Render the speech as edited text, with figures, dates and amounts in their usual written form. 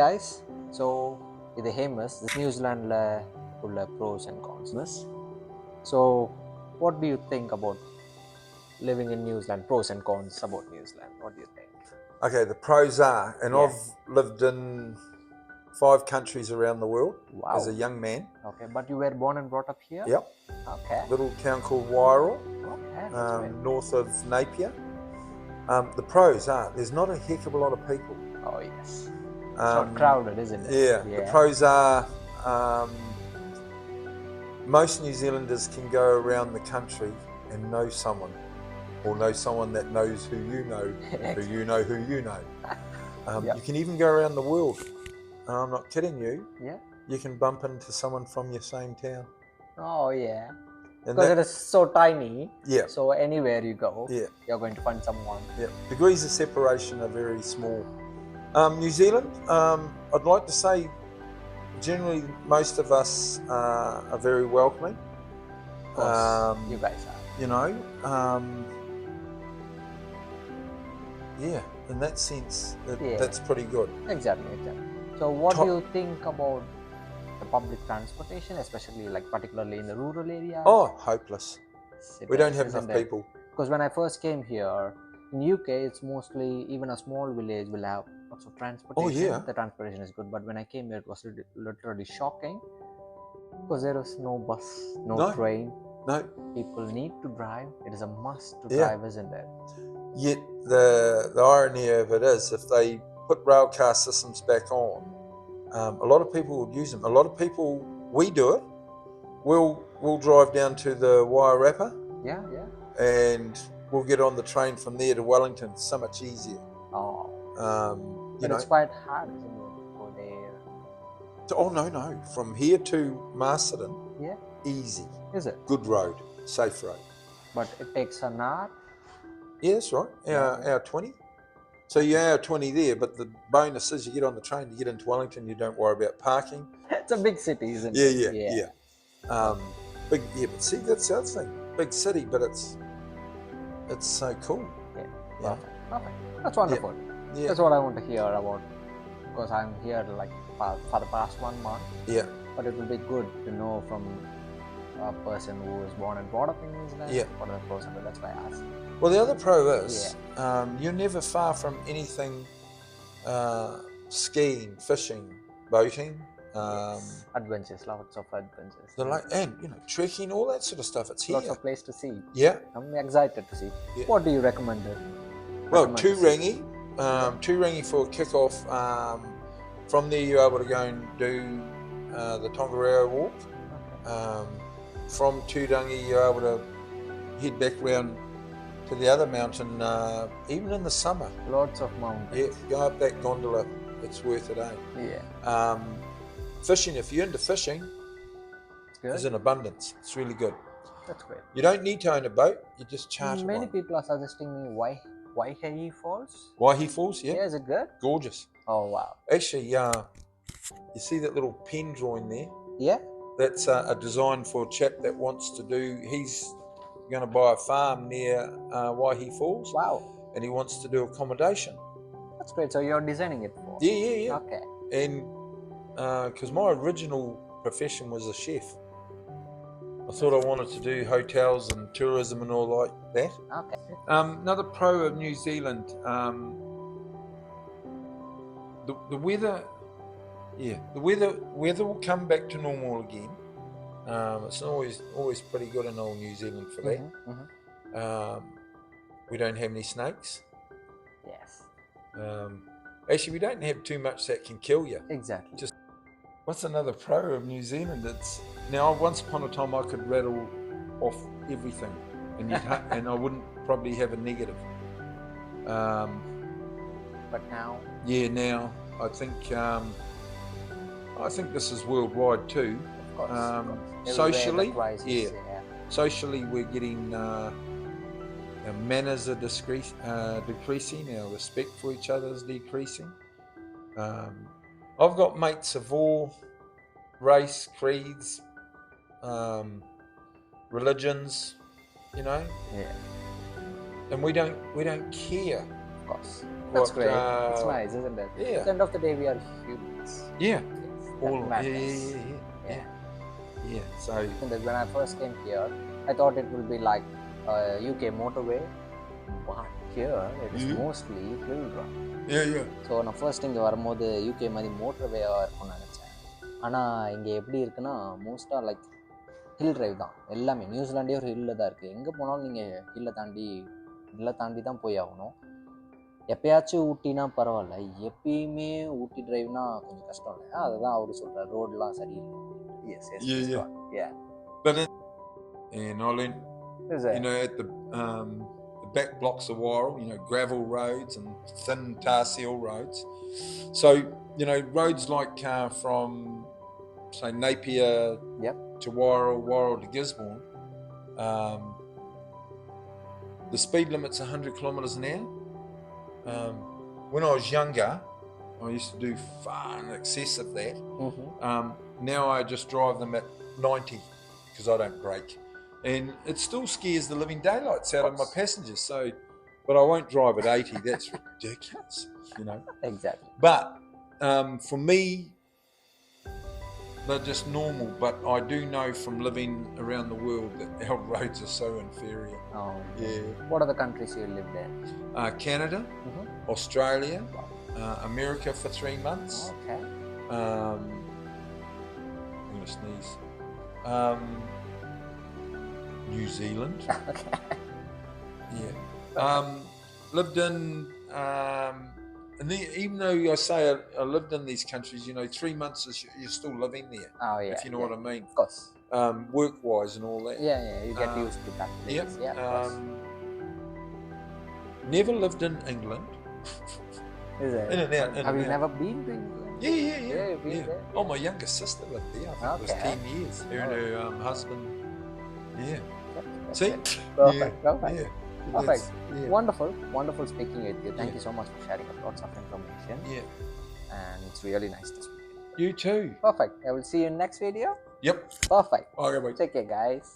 guys, so இது ஹேமஸ் நியூசிலாண்டில் உள்ள pros and cons. So what do you think about living in New Zealand, pros and cons about New Zealand? What do you think? Okay, the pros are, and Yeah. I've lived in 5 countries around the world Wow. as a young man. Okay, but you were born and brought up here? Yep. Okay. Little town called Wairoa, Okay, that's great. north of Napier. The pros are, there's not a heck of a lot of people. Oh yes. It's not crowded, isn't it? Yeah. The pros are, most New Zealanders can go around the country and know someone, or know someone that knows who you know, who you know who you know. Yep. You can even go around the world. I'm not kidding you. Yeah. You can bump into someone from your same town. Oh yeah. And Because it is so tiny. Yeah. So anywhere you go, Yeah. you're going to find someone. Yeah. Degrees of separation are very small. New Zealand, I'd like to say generally most of us are very welcoming. Of course, you guys are. You know, yeah, in that sense, that's pretty good. Exactly. So what Top- do you think about the public transportation, especially like particularly in the rural areas? Oh, hopeless. We don't have enough people. Because when I first came here, in UK, it's mostly, even a small village will have lots of transportation. Oh, yeah. The transportation is good, but when I came here, it was literally shocking because there was no bus, no train. No. People need to drive. It is a must to Yeah. drive, isn't it? Yet the irony of it is, if they put rail car systems back on, a lot of people would use them. A lot of people, we do it. We'll drive down to the Wairarapa Yeah. and we'll get on the train from there to Wellington. It's so much easier. Oh. You But know. it's quite hard, isn't it, to go there? Oh no. From here to Masterton, Yeah. easy. Is it? Good road, safe road. But it takes an hour. Yeah, that's right. Hour 20. So you're hour 20 there, but the bonus is you get on the train, you get into Wellington, you don't worry about parking. It's a big city, isn't it? Yeah. But see, that's the other thing. Big city, but it's so cool. Yeah. Perfect. That's wonderful. Yeah. That's what I want to hear about, because I'm here like for the past 1 month. Yeah. But it will be good to know from a person who was born and brought up in New Zealand. Yeah. What are the pros and cons? That's why I asked. Well, the other pro is you're never far from anything, skiing, fishing, boating. Adventures, lots of adventures. And trekking, all that sort of stuff. It's here. Lots of place to see. Yeah. I'm excited to see. Yeah. What do you recommend? Well, Turangi. Turangi for a kick-off. From there, you're able to go and do the Tongariro walk. From Turangi, you're able to head back round to the other mountain, even in the summer. Lots of mountains. Yeah, go up that gondola. It's worth it, eh? Yeah. Fishing, if you're into fishing, It's good. is in abundance. It's really good. That's great. You don't need to own a boat. You just charter Many one. people are suggesting me Waihehi Falls. Waihi Falls, yeah. Is it good? Gorgeous. Oh wow. Actually, you see that little pen drawing there? Yeah. That's a design for a chap that wants to do. He's going to buy a farm near Waihi Falls. Wow. And he wants to do accommodation. That's great. So you're designing it for? Yeah. Okay. And because my original profession was a chef, I thought I wanted to do hotels and tourism and all like that. Okay. Another pro of New Zealand, the weather. Yeah, the weather will come back to normal again. It's always pretty good in old New Zealand for that. We don't have any snakes. Yes. Actually, we don't have too much that can kill you. Exactly. What's another pro of New Zealand? Now once upon a time I could rattle off everything, and I wouldn't probably have a negative. But now. Yeah, now I think this is worldwide too. Of course. Socially, crisis, yeah. Socially, we're getting our manners are decreasing. Our respect for each other is decreasing. I've got mates of all race, creeds, religions, Yeah. and we don't care. Of course. That's what, great. It's nice, isn't it? yeah. At the end of the day, we are humans. Yeah. Yes, that All matters. yeah. So And then when I first came here, I thought it would be like UK motorway, but here it is mostly hill run. yeah. So நான் first இங்கே வரும்போது UK மாதிரி மோட்டர்வேவாக இருக்கும்னு நினச்சேன். ஆனால் இங்கே எப்படி இருக்குன்னா மோஸ்ட்டாக லைக் ஹில் டிரைவ் தான் எல்லாமே. நியூசிலாண்டே ஒரு ஹில்லில் தான் இருக்குது. எங்கே போனாலும் நீங்கள் ஹில்லை தாண்டி தான் போய் ஆகணும். எப்பயாச்சும் ஊட்டினா பரவாயில்ல, எப்பயுமே ஊட்டி டிரைவ்னா கொஞ்சம் கஷ்டம் இல்லை. அதுதான் அவர் சொல்கிறார், ரோடெலாம் சரியில்லை. Yeah. But and I learned, Is it? you know, at the back blocks of Wirral, you know, gravel roads and thin tar seal roads. So, you know, roads like from, say, Napier to Wirral to Gisborne, the speed limit's 100 kilometres an hour. When I was younger, I used to do far in excess of that. Now I just drive them at 90 because I don't brake. And it still scares the living daylights out of my passengers. So, but I won't drive at 80. That's ridiculous, you know. Exactly. But for me, they're just normal. But I do know from living around the world that our roads are so inferior. Oh, Yeah. what are the countries you lived in? Canada, Australia, America for 3 months. Okay. I'm gonna sneeze. New Zealand. Okay. Yeah. Lived in, and then, even though I say I lived in these countries, you know, 3 months is you're still living there. Oh yeah. If you know what I mean. Of course. Work-wise and all that. Yeah, you get used to that place. Yep. Yeah, of course. Never lived in England. Is it? In and out. Have you never been to England? Yeah. you've been there? Oh, my youngest sister lived there. I think it was Okay. 10 years. Her and her husband. Yeah. That's See? it. Perfect. Perfect. Yeah. Perfect. Yeah. Wonderful speaking with you. Thank you so much for sharing lots of information. Yeah. And it's really nice to speak. You too. Perfect. I will see you in next video. Yep. Perfect. Okay, bye. Take care, guys.